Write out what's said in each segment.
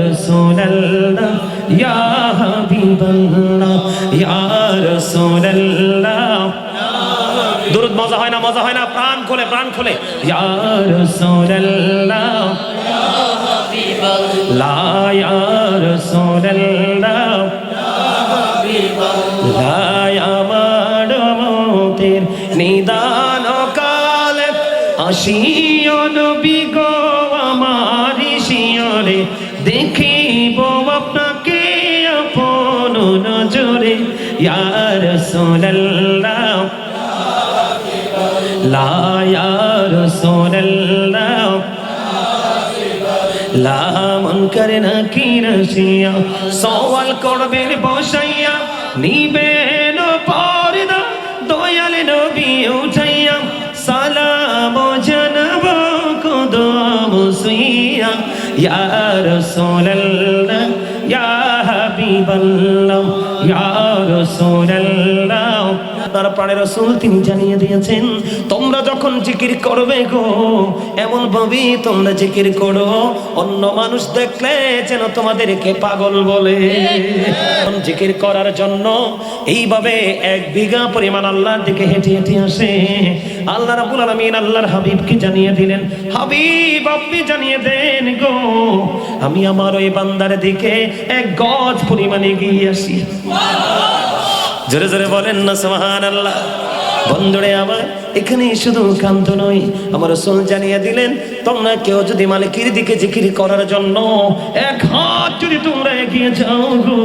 রাসূলুল্লাহ ইয়া হাবিবাল্লাহ ইয়া রাসূলুল্লাহ। দুরূদ মজা হয় না, প্রাণ খোলে ইয়া রাসূলুল্লাহ ইয়া হাবিবাল্লাহ ইয়া রাসূলুল্লাহ ইয়া হাবিবাল্লাহ। আমার মতের নিদান কালে আসিও নবী গো আমার শিয়রে, দেখিব আপনাকে আপন নজরে ইয়া রাসূলুল্লাহ লা ইয়া রাসূলুল্লাহ লা মুনকার নাকির আসিয়া সওয়াল করবেন বসাইয়া, নিবেন পর্দা দয়াল নবী উঠাইয়া, সালাম জানাব কদম সুইয়া ইয়া রাসূলুল্লাহ ইয়া হাবিবাল্লাহ ইয়া রাসূলুল্লাহ। তার প্রাণের রাসূল তিনি জানিয়ে দিয়েছেন, তোমরা যখন জিকির করবে গো এমন ভাবে তোমরা জিকির করো অন্য মানুষ দেখলে যেন তোমাদেরকে পাগল বলে। জিকির করার জন্য এইভাবে 1 বিঘা পরিমাণ আল্লাহর দিকে হেঁটে হেঁটে আসে। আল্লাহ রাব্বুল আলামিন আল্লাহর হাবিবকে জানিয়ে দিলেন, হাবিব আপনি জানিয়ে দেন গো আমি আমার ওই বান্দার দিকে 1 গজ পরিমাণে এগিয়ে আসি। জোরে জোরে বলেন না সুবহানাল্লাহ। বন্ধুরে আমার এখানে শুধু কান্ত নয়, আমার রাসূল জানিয়ে দিলেন তোমরা কেউ যদি মালিকের দিকে জিকির করার জন্য 1 হাত যদি তোমরা এগিয়ে যাও গো,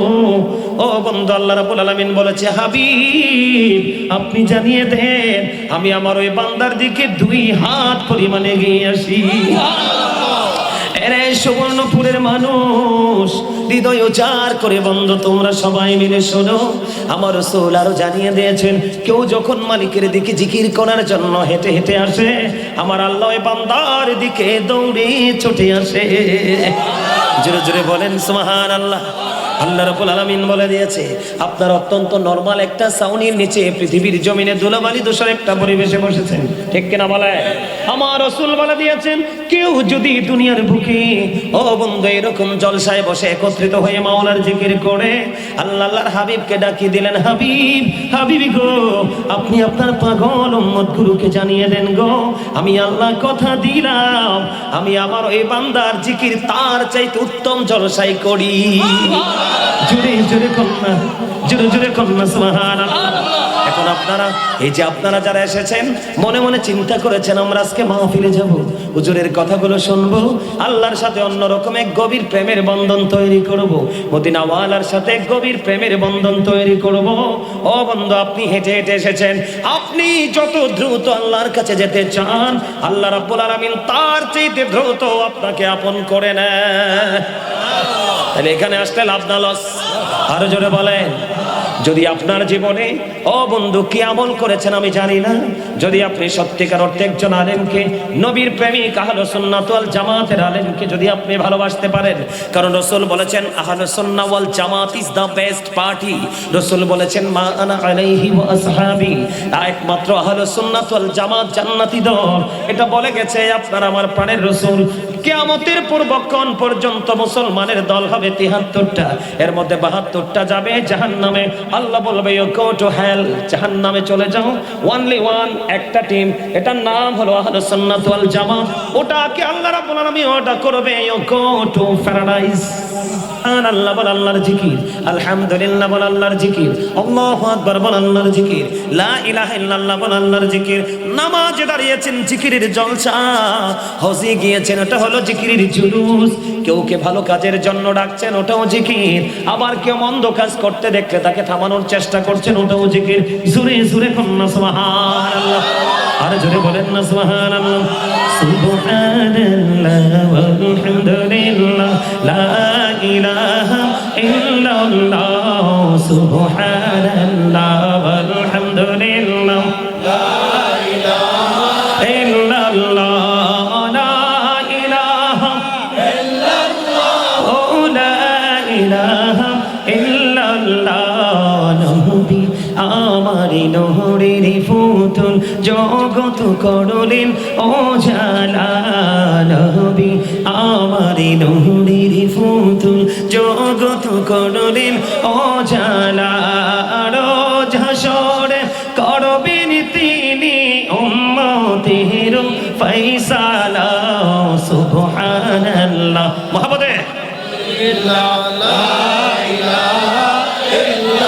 ও বন্ধু আল্লাহ রাব্বুল আলামিন বলেছে হাবিব আপনি জানিয়ে দেন আমি আমার ওই বান্দার দিকে 2 হাত পরিমাণে এগিয়ে আসি। এরে সুবর্ণপুরের মানুষ হৃদয় উজাড় করে বন্ধু তোমরা সবাই মিলে শোনো, আমার রাসূল আরো জানিয়ে দিয়েছেন কেউ যখন মালিকের দিকে জিকির করার জন্য হেঁটে হেঁটে আসে, আমার আল্লাহ ওই বান্দার দিকে দৌড়ে ছুটে আসে। জোরে জোরে বলেন সুবহানাল্লাহ। আল্লাহ রাব্বুল আলামিন বলে দিয়েছে আপনার অত্যন্ত নরমাল একটা সাউনির নিচে পৃথিবীর জমিনে ধুলাবালি দূষণ একটা পরিবেশে বসেছেন, ঠিক কিনা বলে? আমার রাসূল বলে দিয়েছেন কেউ যদি দুনিয়ার বুকে ও বন্ধু এরকম জলসায় বসে একত্রিত হয়ে মাওলার জিকির করে, আল্লাহর হাবিবকে ডাকি দিলেন, হাবিব হাবিব গো আপনি আপনার পাগল উম্মত গুরুকে জানিয়ে দেন গো আমি আল্লাহ কথা দিলাম আমি আমার ওই বান্দার জিকির তার চাইতে উত্তম জলসায় করি। জোরে জোরে কন্যা, জোরে জোরে কন্যা সুবহানাল্লাহ। এখন আপনারা এই যে আপনারা যারা এসেছেন মনে মনে চিন্তা করেছেন আমরা আজকে মাহফিলে যাব, হুজুরের কথাগুলো শুনবো, আল্লাহর সাথে অন্যরকম এক গভীর প্রেমের বন্ধন তৈরি করব, মদিনা ওয়ালার সাথে গভীর প্রেমের বন্ধন তৈরি করব। ও বন্ধু আপনি হেঁটে হেঁটে এসেছেন, আপনি যত দ্রুত আল্লাহর কাছে যেতে চান আল্লাহ রাব্বুল আলামিন তার চাইতে দ্রুত আপনাকে আপন করে নেয়। তাহলে এখানে আসলে লাভ না লস? আরো জোরে বলেন। যদি আপনার জীবনে ও বন্ধু কি আমল করেছেন আমি জানি না, যদি আপনি সত্যিকার অর্থে একজন আলেমকে নবীর প্রেমিক আহলুস সুন্নাত ওয়াল জামাতের আলেমকে যদি আপনি ভালোবাসতে পারেন, কারণ রাসূল বলেছেন আহলুস সুন্নাহ ওয়াল জামাত ইজ দা বেস্ট পার্টি। রাসূল বলেছেন মা আনা আলাইহি ওয়া আসহাবি, একমাত্র আহলুস সুন্নাত ওয়াল জামাত জান্নাতি দল, এটা বলে গেছে আপনার আমার প্রাণের রাসূল। কিয়ামতের পূর্বক্ষণ পর্যন্ত মুসলমানের দল হবে ৭৩টা, এর মধ্যে ৭২টা যাবে জাহান্নামে। আল্লাহ বলবে ইউ গো টু হেল, জাহান্নামে চলে যাও। ওয়ানলি ওয়ান, একটা টিম, এটার নাম হলো আহলুস সুন্নাত ওয়াল জামাত, ওটাকে আল্লাহ রাব্বুল আলামিন ওটা করবে ইউ গো টু প্যারাডাইস। আল্লাহ বল আল্লাহর জিকির, আলহামদুলিল্লাহ বল আল্লাহর জিকির, আল্লাহু আকবার বল আল্লাহর জিকির, লা ইলাহা ইল্লাল্লাহ বল আল্লাহর জিকির। নামাজে দাঁড়িয়েছেন জিকিরের জলসা, হজে গিয়েছেন ওটা হলো জিকিরের জুলুস, কেউকে ভালো কাজের জন্য ডাকছেন ওটাও জিকির, আবার কেউ মন্দ কাজ করতে দেখলে তাকে থামানোর চেষ্টা করছেন ওটাও জিকির। জোরে জোরে কন্যা সুবহানাল্লাহ, আর জোরে বলেন না সুবহানাল্লাহ। সুবহানাল্লাহ ওয়ালহামদুলিল্লাহ লা ইলাহা ইল্লাল্লাহ, সুবহানাল্লাহ ওয়ালহামদুলিল্লাহ লা ইলাহা ইল্লাল্লাহ, লা ইলাহা ইল্লাল্লাহ, লা ইলাহা ইল্লাল্লাহ। নবী আমারি নহরের ফুতুল জগৎ করলেন ও জালা, নবী আমারি নূরের ফুতুল জগৎ করলেন অজালা রোজ হাসরে করবেন তিনি উম্মতের ফয়সালা সুবহানাল্লাহ মুহাম্মদে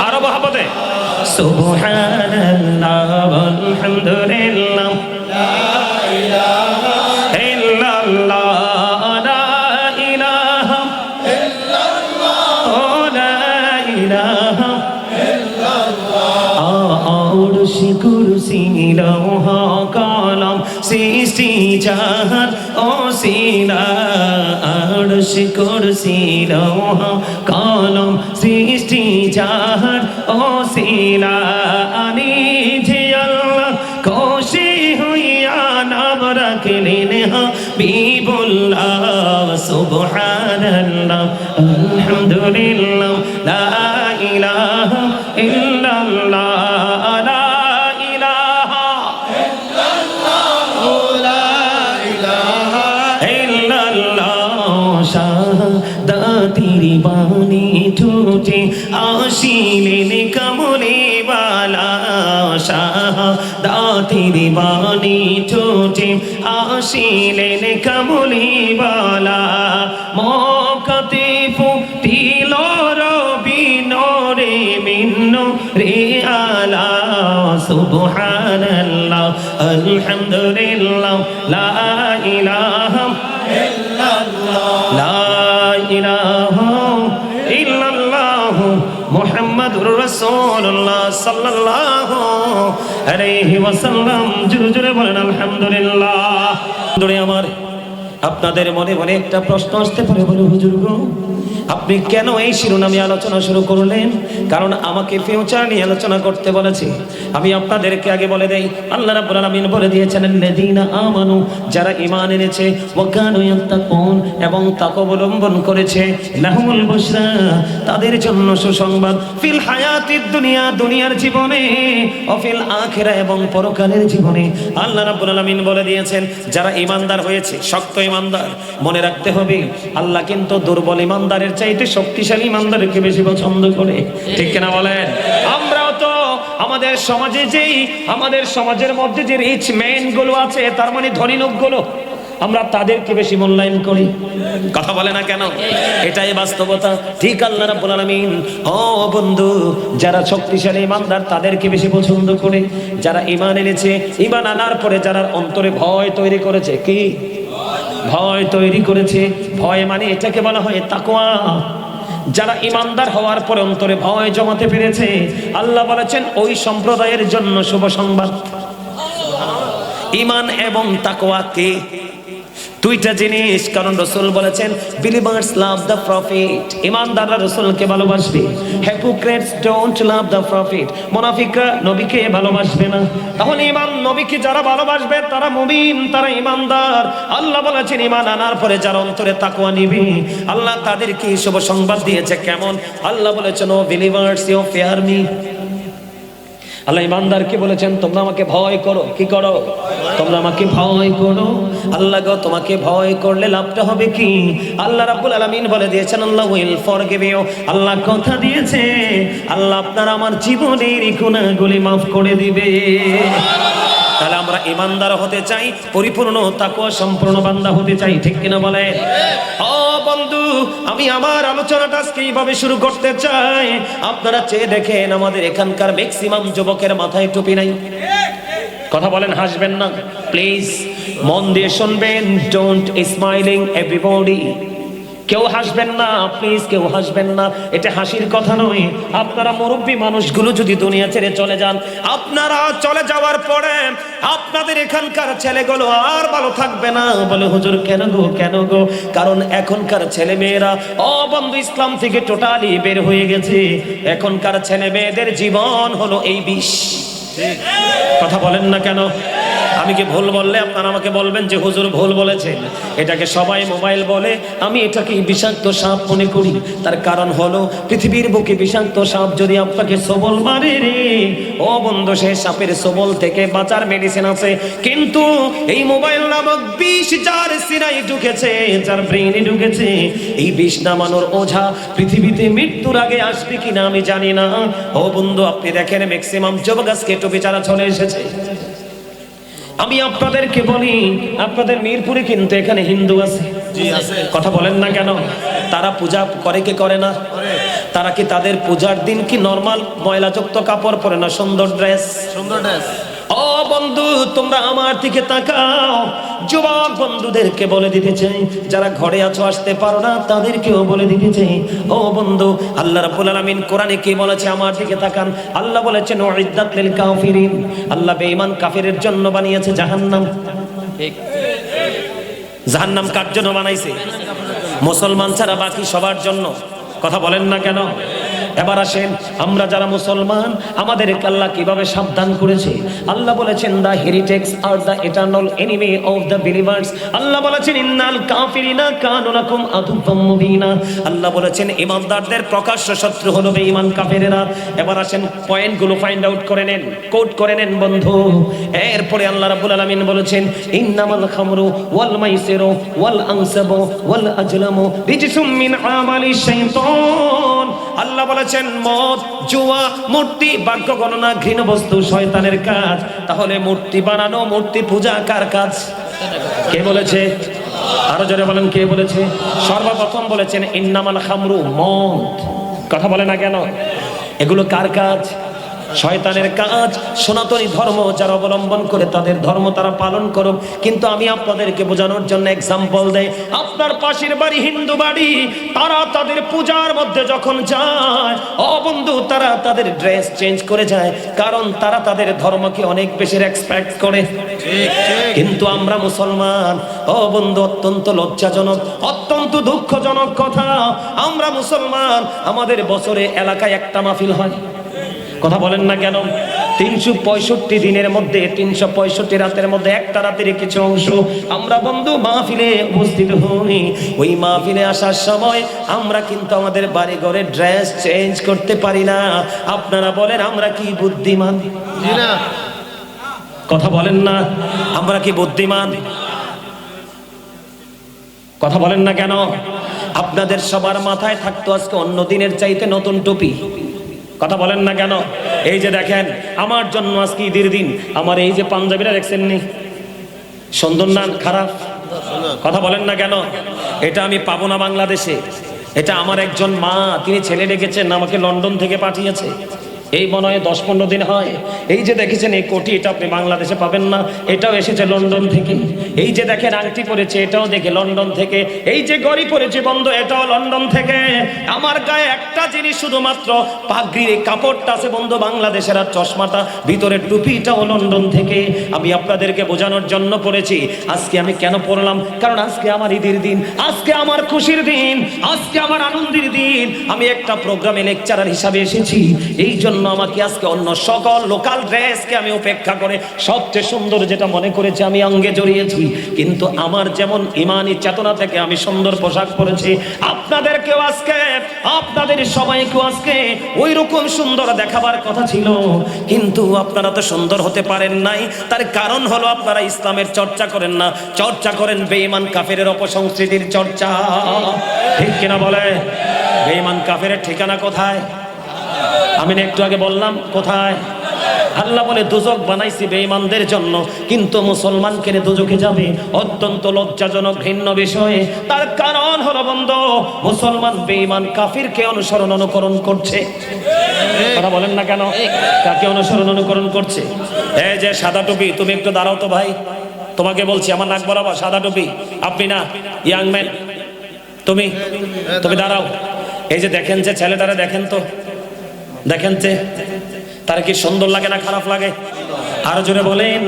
আরো মহব্বতে সুবহানাল্লাহ আলহামদুলিল্লাহ লা ইলাহা ইল্লাল্লাহ লা ইলাহা ইল্লাল্লাহ লা ইলাহা ইল্লাল্লাহ আরশি কুরসি লৌহ কলম সৃষ্টি জাহান ওসিলা আরশি কুরসি লৌহ কলম সৃষ্টি জাহান ওসিলা আনি যে আল্লাহ খুশি হইয়া নাম রাখলেন হাবিবুল্লাহ সুবহানাল্লাহ আলহামদুলিল্লাহ লা ইলাহা ইল্লাল্লাহ লা ইলাহা ইল্লাল্লাহ লা ইলাহা ইল্লাল্লাহ শাহাদাতির বাণী ঠোঁটে আসিলেন কামলিওয়ালা শাহাদাতির বাণী ঠোঁটে আসিলেন কামলিওয়ালা মক্কাতে ফুটিল রবি নূরে মিন নূরে আলা সুবহানাল্লাহ আলহামদুলিল্লাহ লা ইলাহা ইল্লাল্লাহ লা ইলাহা ইল্লাল্লাহ মুহাম্মাদুর রাসূলুল্লাহ সাল্লাল্লাহু আলাইহি ওয়াসাল্লাম জোরে জোরে বলেন আলহামদুলিল্লাহ। দূরে আমার আপনাদের মনে মনে একটা প্রশ্ন আসতে পারে, বলে হুজুর গো আপনি কেন এই শিরোনামে আলোচনা শুরু করলেন? কারণ আমাকে ফিউচার নিয়ে আলোচনা করতে বলেছে। আমি আপনাদেরকে আগে বলে দেই, আল্লাহ রাব্বুল আলামিন বলে দিয়েছেন আল্লাযীনা আমানু, যারা ঈমান এনেছে, ওয়া কানু ইয়াত্তাকুন, এবং তাকওয়া অবলম্বন করেছে, লাহুমুল বুশরা, তাদের জন্য সুসংবাদ, ফিল হায়াতিদ দুনিয়া, দুনিয়ার জীবনে, ও ফিল আখিরা, এবং পরকালের জীবনে। আল্লাহ রাব্বুল আলামিন বলে দিয়েছেন যারা ঈমানদার হয়েছে, শক্ত ঈমানদার, মনে রাখতে হবে আল্লাহ কিন্তু দুর্বল ঈমানদারের চাইতে শক্তিশালী ঈমানদারকে বেশি পছন্দ করে, ঠিক কিনা বলেন? আমরাও তো আমাদের সমাজে আমাদের সমাজের মধ্যে যে রিচ ম্যান গুলো আছে, তার মানে ধনী লোকগুলো, আমরা তাদেরকে বেশি মূল্যায়ন করি। কথা বলে না কেন? এটাই বাস্তবতা। ঠিক আল্লাহ রাব্বুল আলামিন ও বন্ধু, যারা শক্তিশালী ঈমানদার তাদেরকে বেশি পছন্দ করে, যারা ঈমান এনেছে, ঈমান আনার পরে যারা অন্তরে ভয় তৈরি করেছে, কি ভয় তৈরি করেছে, ভয় মানে এটাকে বলা হয় তাকওয়া। যারা ঈমানদার হওয়ার পরে অন্তরে ভয় জমাতে পেরেছে, আল্লাহ বলেছেন ওই সম্প্রদায়ের জন্য শুভ সংবাদ। ঈমান এবং তাকওয়া কি দুইটা জিনিস, কারণ রাসূল বলেছেন বিলিভার্স লাভ দ্য প্রফিট, ঈমানদাররা রাসূলকে ভালোবাসবে, hypocrites don't love the profit, মুনাফিকরা নবীকে ভালোবাসবে না। তাহলে ঈমান নবীকে যারা ভালোবাসবে তারা মুমিন, তারা ঈমানদার। আল্লাহ বলেছেন ঈমান আনার পরে যারা অন্তরে তাকওয়া নিবে, আল্লাহ তাদেরকে শুভ সংবাদ দিয়েছে। কেমন? আল্লাহ বলেছেন O believers you fear me. আল্লাহ ঈমানদারকে বলেছেন তোমরা আমাকে ভয় করো। কি করো? তোমরা আমাকে ভয় করো। আল্লাহ গো তোমাকে ভয় করলে লাভটা হবে কি? আল্লাহ রাব্বুল আলামিন বলে দিয়েছেন আল্লাহ উইল ফরগিভ ইউ। আল্লাহ কথা দিয়েছে আল্লাহ আপনার আমার জীবনের গুনাহগুলি মাফ করে দিবে। তাহলে আমরা ঈমানদার হতে চাই, পরিপূর্ণ তাকওয়া সম্পূর্ণ বান্দা হতে চাই, ঠিক কিনা বলে? ও বন্ধু, আমি আমার আলোচনাটা আজকে এইভাবে শুরু করতে চাই। আপনারা চেয়ে দেখেন আমাদের এখানকার ম্যাক্সিমাম যুবকের মাথায় টুপি নাই। কথা বলেন, হাসবেন না প্লিজ, মন দিয়ে শুনবেন। ডোন্ট স্মাইলিং এভরিবডি, কেউ হাসবেন না প্লিজ, কেউ হাসবেন না, এটা হাসির কথা নয়। আপনারা মুরব্বী মানুষগুলো যদি দুনিয়া ছেড়ে চলে যান, আপনারা চলে যাওয়ার পরে আপনাদের এখানকার ছেলেগুলো আর ভালো থাকবে না। বলে হুজুর কেন গো, কেন গো? কারণ এখনকার ছেলে মেয়েরা ও বন্ধু ইসলাম থেকে টোটালি বের হয়ে গেছে। এখনকার ছেলে মেয়েদের জীবন হলো এই বিষ। কথা বলেন না কেন? আমি আমি কি ভুল বললে আপনারা আমাকে বলবেন যে হুজুর ভুল বলেছেন। এটাকে সবাই মোবাইল বলে, আমি এটাকে বিষাক্ত সাপ মনে করি। তার কারণ হলো পৃথিবীর বুকে বিষাক্ত সাপ যদি আপনাকে সবল মারে রে ও বন্ধু, সে সাপের সবল থেকে বাঁচার মেডিসিন আছে, কিন্তু এই মোবাইল নামক বিষ যার সিনায় ঢুকেছে, যার ব্রেইনে ঢুকেছে, এই বিষ নামানোর ওঝা পৃথিবীতে মৃত্যুর আগে আসবে কিনা আমি জানি না। ও বন্ধু, আপনি দেখেন ম্যাক্সিমাম যুবক আজকে টুপি ছাড়া চলে এসেছে। আমি আপনাদেরকে বলি, আপনাদের মিরপুরে কিন্তু এখানে হিন্দু আছে, কথা বলেন না কেন? তারা পূজা করে কি করে না? তারা কি তাদের পূজার দিন কি নরমাল ময়লাযুক্ত কাপড় পরে না সুন্দর ড্রেস? ও বন্ধু, তোমরা আমার দিকে তাকাও। যুবক বন্ধুদেরকে বলে দিতে চাই, যারা ঘরে আছো আসতে পারো না তাদেরকেও বলে দিতে চাই, ও বন্ধু, আল্লাহ রাব্বুল আলামিন কোরআনে কি বলেছে আমার দিকে তাকান। আল্লাহ বলেছেন উইদ্দাত লিল কাফিরিন, আল্লাহ বেঈমান কাফিরের জন্য বানিয়েছে জাহান্নাম। ঠিক, জাহান্নাম কার জন্য বানাইছে? মুসলমান ছাড়া বাকি সবার জন্য। কথা বলেন না কেন? এবার আসেন, আমরা যারা মুসলমান আমাদেরকে আল্লাহ কিভাবে সাবধান করেছে। আল্লাহ বলেছেন the heretics are the eternal enemy of the believers. আল্লাহ বলেছেন ইন্নাল কাফিরিনা কানু লাকুম আদুওয়াম মুবিনা। আল্লাহ বলেছেন ইমানদারদের প্রকাশ্য শত্রু হলো বেঈমান কাফেরেরা। এবার আসেন পয়েন্টগুলো ফাইন্ড আউট করে নেন, কোট করে নেন বন্ধু। এরপরে আল্লাহ রাব্বুল আলামিন বলেছেন ইন্নামাল খামরু ওয়াল মাইসিরু ওয়াল আনসাবু ওয়াল আজলামু রিজসুম মিন আমালিশ শাইতান। আল্লাহ বলেছেন মদ, জুয়া, মূর্তি, বাক্য গণনা, ঘৃণ বস্তু শয়তানের কাজ। তাহলে মূর্তি বানানো, মূর্তি পূজা কার কাজ? কে বলেছে? আরো জোরে বলেন, কে বলেছে? সর্বপ্রথম বলেছেন ইন্নামাল খামরু, মদ। কথা বলে না কেন? এগুলো কার কাজ? শয়তানের কাজ। সনাতনী ধর্ম যারা অবলম্বন করে তাদের ধর্ম তারা পালন করুক, কিন্তু আমি আপনাদেরকে বোঝানোর জন্য এক্সাম্পল দেই। আপনার পাশের বাড়ি হিন্দু বাড়ি, তারা তাদের পূজার মধ্যে যখন যায়, ও বন্ধু, তারা তাদের ড্রেস চেঞ্জ করে যায়, কারণ তারা তাদের ধর্মকে অনেক বেশি রেসপেক্ট করে। কিন্তু আমরা মুসলমান, ও বন্ধু, অত্যন্ত লজ্জাজনক, অত্যন্ত দুঃখজনক কথা, আমরা মুসলমান আমাদের বছরে এলাকায় একটা মাহফিল হয়। কথা বলেন না কেন? 365 দিনের মধ্যে 365 রাতের মধ্যে একটা রাতের কিছু অংশ আমরা বন্ধু মাহফিলে উপস্থিত হই। ওই মাহফিলে আসার সময় আমরা কিন্তু আমাদের বাড়ি ঘরে ড্রেস চেঞ্জ করতে পারি না। আপনারা বলেন আমরা কি বুদ্ধিমান? না, কথা বলেন না, আমরা কি বুদ্ধিমান? কথা বলেন না কেন? আপনাদের সবার মাথায় থাকতো আজকে অন্য দিনের চাইতে নতুন টুপি। কথা বলেন না কেন? এই যে দেখেন, আমার জন্য আজকে ঈদের দিন আমার এই যে পাঞ্জাবিটা দেখছেন নি, সুন্দর না খারাপ? কথা বলেন না কেন? এটা আমি পাবো না বাংলাদেশে। এটা আমার একজন মা, তিনি ছেলে ডেকেছেন, আমাকে লন্ডন থেকে পাঠিয়েছে। এই মনে হয় 10-15 দিন হয়। এই যে দেখেছেন এই কোটি, এটা আপনি বাংলাদেশে পাবেন না, এটাও এসেছে লন্ডন থেকে। এই যে দেখেন আংটি পরেছে, এটাও দেখে লন্ডন থেকে। এই যে গড়ি পরেছে বন্ধু, এটাও লন্ডন থেকে। আমার গায়ে একটা জিনিস শুধুমাত্র পাগড়ির কাপড়টা আছে বন্ধু বাংলাদেশের, আর চশমাটা ভিতরের টুপিটাও লন্ডন থেকে। আমি আপনাদেরকে বোঝানোর জন্য পড়েছি। আজকে আমি কেন পড়লাম? কারণ আজকে আমার ঈদের দিন, আজকে আমার খুশির দিন, আজকে আমার আনন্দের দিন। আমি একটা প্রোগ্রামে লেকচারার হিসাবে এসেছি, এই জন্য আমাকে আজকে অন্য সকল লোকাল ড্রেসকে আমি উপেক্ষা করে সবচেয়ে সুন্দর যেটা মনে করেছি আমি অঙ্গে জড়িয়েছি। কিন্তু আমার যেমন ইমানি চেতনা থেকে আমি সুন্দর পোশাক পরেছি, আপনাদেরকেও আজকে, আপনাদের সবাইকেও আজকে ওই রকম সুন্দর দেখাবার কথা ছিল, কিন্তু আপনারা তো সুন্দর হতে পারেন নাই। তার কারণ হলো আপনারা ইসলামের চর্চা করেন না, চর্চা করেন বেঈমান কাফেরের অপসংস্কৃতির চর্চা। ঠিক কিনা বলে? বেঈমান কাফেরের ঠিকানা কোথায়? আমি একটু আগে বললাম কোথায়? আল্লাহ বলে দোজখ বানাইছি বেঈমানদের জন্য, কিন্তু মুসলমানকে দোজখে যাবে। অত্যন্ত লজ্জাজনক ঘৃণ্য বিষয়। তার কারণ হলো বন্ধু, মুসলমান বেঈমান কাফিরকে অনুসরণ অনুকরণ করছে। কথা বলেন না কেন? কাকে অনুসরণ অনুকরণ করছে? এই যে সাদা টুপি, তুমি একটু দাঁড়াও তো ভাই, তোমাকে বলছি, আমার নাক বরাবর সাদা টুপি। আপনি না ইয়াং ম্যান, তুমি দাঁড়াও। এই যে দেখেন যে ছেলেটারা, দেখেন তো, দেখেন যে তার কি সুন্দর লাগে না খারাপ লাগে? আরো জোরে বলেন,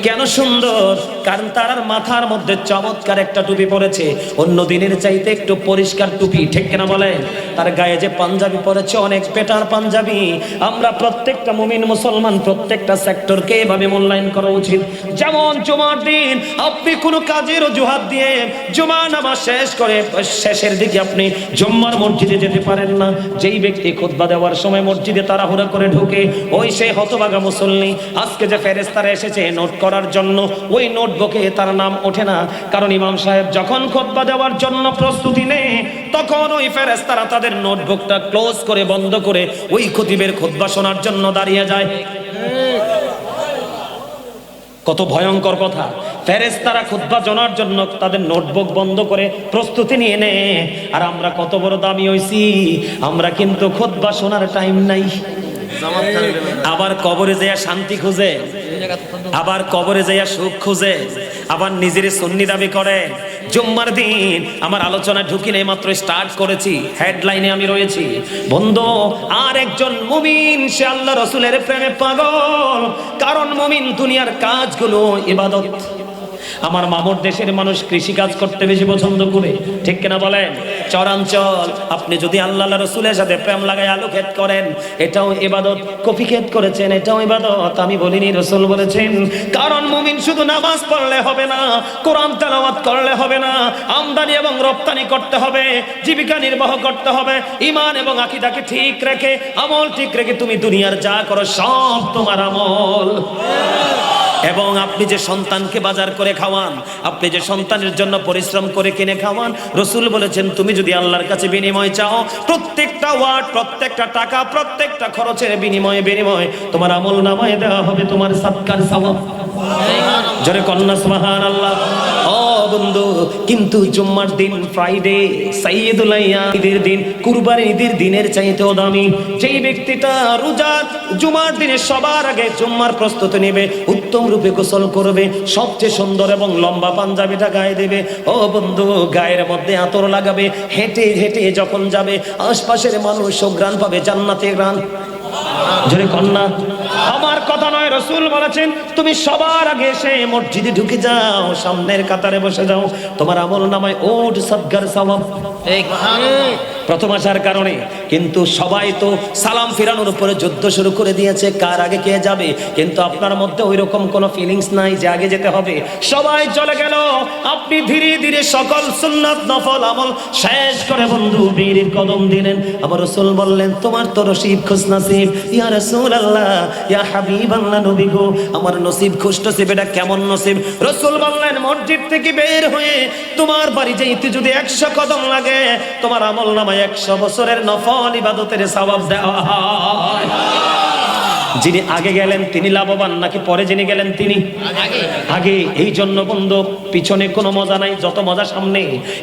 কেন সুন্দর? কারণ তার মাথার মধ্যে চমৎকার একটা টুপি পরেছে, অন্য দিনের চাইতে একটু পরিষ্কার টুপি। ঠিক কিনা বলেন? তার গায়ে যে পাঞ্জাবি পরেছে অনেক বেটার পাঞ্জাবি। আমরা প্রত্যেকটা মুমিন মুসলমান প্রত্যেকটা সেক্টরকে এভাবে মূল্যায়ন করা উচিত। যেমন জুমার দিন আপনি কোনো কাজের অজুহাত দিয়ে জুমা নামাজ শেষ করে শেষের দিকে আপনি জুম্মার মসজিদে যেতে পারেন না, যেই ব্যক্তি খুতবা দেওয়ার সময় মসজিদে তাড়াহুড়া করে ঢোকে ওই সেই হতভাগা মুসল্লি। আজকে যে ফেরেশতারা এসেছে নোট করার জন্য ওই নোটবুকে তার নাম ওঠে না, কারণ ইমাম সাহেব যখন খুতবা দেওয়ার জন্য প্রস্তুতি নেয় তখন ওই ফেরেশতারা তাদের নোটবুকটা ক্লোজ করে বন্ধ করে ওই খতিবের খুতবা শোনার জন্য দাঁড়িয়ে যায়। কত ভয়ঙ্কর কথা! ফেরেশতারা খুতবা শোনার জন্য তাদের নোটবুক বন্ধ করে প্রস্তুতি নিয়ে নেয়, আর আমরা কত বড় দামি হইছি, আমরা কিন্তু খুতবা শোনার টাইম নাই। আবার কবরে যাইয়া শান্তি খুঁজে, আবার কবরে যাইয়া সুখ খুঁজে, আবার নিজের সুন্নি দাবি করে। জুম্মার দিন আমার আলোচনা ঢুকি নেই, মাত্র স্টার্ট করেছি, হেডলাইনে আমি রয়েছি। বন্ধু, আর একজন মুমিন সে আল্লাহ রাসূলের প্রেমে পাগল, কারণ মুমিন দুনিয়ার কাজগুলো ইবাদত। আমার মামুর দেশের মানুষ কৃষি কাজ করতে বেশি পছন্দ করে, ঠিক কিনা বলেন? চরাঞ্চল আপনি যদি আল্লাহ রাসূলের সাথে প্রেম লাগাই আলু ক্ষেত করেন এটাও ইবাদত, কফি ক্ষেত করেছেন এটাও ইবাদত। আমি বলিনি, রাসূল বলেছেন। কারণ মুমিন শুধু নামাজ পড়লে হবে না, কোরআন তেলাওয়াত করলে হবে না, আমদানি এবং রপ্তানি করতে হবে, জীবিকা নির্বাহ করতে হবে, ঈমান এবং আকীদাকে ঠিক রেখে আমল ঠিক রেখে তুমি দুনিয়ার যা করো সব তোমার আমল। এবং আপনি যে সন্তানকে বাজার করে খাওয়ান, আপনি যে সন্তানের জন্য পরিশ্রম করে কিনে খাওয়ান, রাসূল বলেছেন তুমি যদি আল্লাহর কাছে বিনিময় চাও, প্রত্যেকটা ওয়ার্ড, প্রত্যেকটা টাকা, প্রত্যেকটা খরচের বিনিময়ে তোমার আমল নামায় দেওয়া হবে তোমার সাদকার সওয়াব। জোরে কন্যা সুবহানাল্লাহ। ও বন্ধু, কিন্তু জুম্মার দিন, ফ্রাইডে, সাইয়্যিদুল আইয়াম, ঈদের দিন, কুরবানির ঈদের দিনের চাইতেও দামি। যেই ব্যক্তিটা রোজা জুমার দিনে সবার আগে জুম্মার প্রস্তুতি নেবে, উত্তম রূপে গোসল করবে, সবচেয়ে সুন্দর এবং লম্বা পাঞ্জাবিটা গায়ে দেবে, ও বন্ধু গায়ের মধ্যে আতর লাগাবে, হেঁটে হেঁটে যখন যাবে আশপাশের মানুষ ঘ্রাণ পাবে জান্নাতের ঘ্রাণ। জোরে কন্যা। আমার কথা নয়, রাসূল বলেছেন তুমি সবার আগে এসে মসজিদে ঢুকে যাও, সামনের কাতারে বসে যাও, তোমার আমল নামায় ওট সাদকার সওয়াব। প্রথম আসার কারণে কিন্তু সবাই তো সালাম ফিরানোর উপরে যুদ্ধ শুরু করে দিয়েছে, কার আগে কে যাবে, কিন্তু আপনার মধ্যে ওই রকম কোনো ফিলিংস নাই যে আগে যেতে হবে। সবাই চলে গেল, আপনি ধীরে ধীরে সকল সুন্নাত নফল আমল শেষ করে বন্ধু বীরের কদম দিলেন। আমার রাসূল বললেন তোমার তো নসিব খুশ নসিব। ইয়া রাসূলুল্লাহ, ইয়া হাবিবাল্লাহ, নবী গো আমার নসিব খুশ নসিব, এটা কেমন নসিব? রাসূল বললেন মসজিদ থেকে বের হয়ে তোমার বাড়ি যাইতে যদি 100 কদম লাগে, তোমার আমল নামায় 100 বছরের নফল ইবাদতের সওয়াব দেওয়া হয়। যিনি আগে গেলেন তিনি লাভবান, নাকি পরে যিনি গেলেন তিনি আগে? এই জন্য বন্ধু পিছনে কোনো মজা নাই, যত মজা সামনে।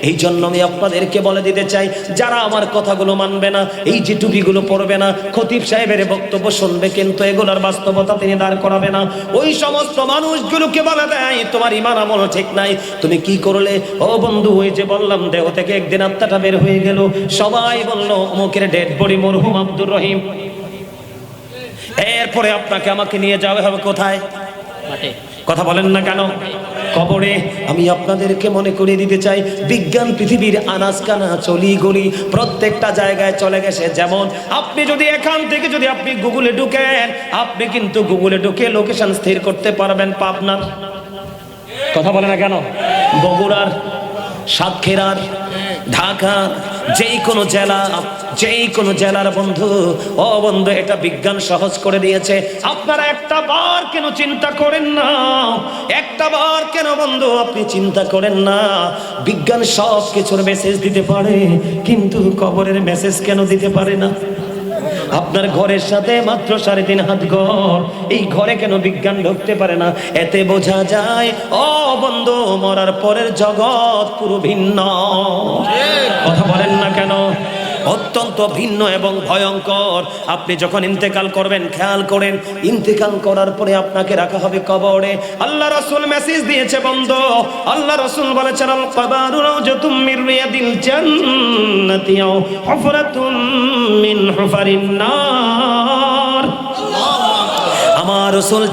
এই জন্য আমি আপনাদেরকে বলে দিতে চাই, যারা আমার কথাগুলো মানবে না, এই যে টুপিগুলো পরবে না, খতিব সাহেবের বক্তব্য শুনবে কিন্তু এগুলোর বাস্তবতা তিনি দাঁড় করাবে না, ওই সমস্ত মানুষগুলোকে বলে দেয় তোমার ঈমান আমল ঠিক নাই, তুমি কি করলে? ও বন্ধু, ওই যে বললাম দেহ থেকে একদিন আত্মাটা বের হয়ে গেল, সবাই বলল অমুকের ডেড বডি মরহুম আব্দুর রহিম। এরপরে আপনাকে আমাকে নিয়ে যাওয়া হবে কোথায়? কথা বলেন না কেন? কবরে। আমি আপনাদেরকে মনে করিয়ে দিতে চাই, বিজ্ঞান পৃথিবীর আনাজ কানা চলি গলি প্রত্যেকটা জায়গায় চলে গেছে। যেমন আপনি যদি এখান থেকে যদি আপনি গুগলে ঢুকেন, আপনি কিন্তু গুগলে ঢুকে লোকেশন স্থির করতে পারবেন পাবনার, কথা বলে না কেন, বগুড়ার, সাতক্ষীরার, ঢাকা, যেই কোনো জেলার বন্ধু। ও বন্ধু, এটা বিজ্ঞান সহজ করে দিয়েছে। আপনারা একটা বার কেন চিন্তা করেন না? একটা বার কেন বন্ধু আপনি চিন্তা করেন না? বিজ্ঞান সব কিছুর মেসেজ দিতে পারে, কিন্তু কবরের মেসেজ কেন দিতে পারে না? আপনার ঘরের সাথে মাত্র 3.5 হাত ঘর, এই ঘরে কেন বিজ্ঞান ঢুকতে পারে না? এতে বোঝা যায় ও বন্ধু মরার পরের জগৎ পুরো ভিন্ন। কথা বলেন না কেন? অত্যন্ত ভিন্ন এবং ভয়ঙ্কর। আপনি যখন ইন্তেকাল করবেন খেয়াল করেন, ইন্তেকাল করার পরে আপনাকে রাখা হবে কবরে। আল্লাহ রাসূল মেসেজ দিয়েছে বন্ধু, আল্লাহ রাসূল বলেছেন আল কবরু রাউজাতুম মির রিয়াদিল জান্নাতি আও হুফরাতুম মিন হুফারিন নার। আমার রাসূল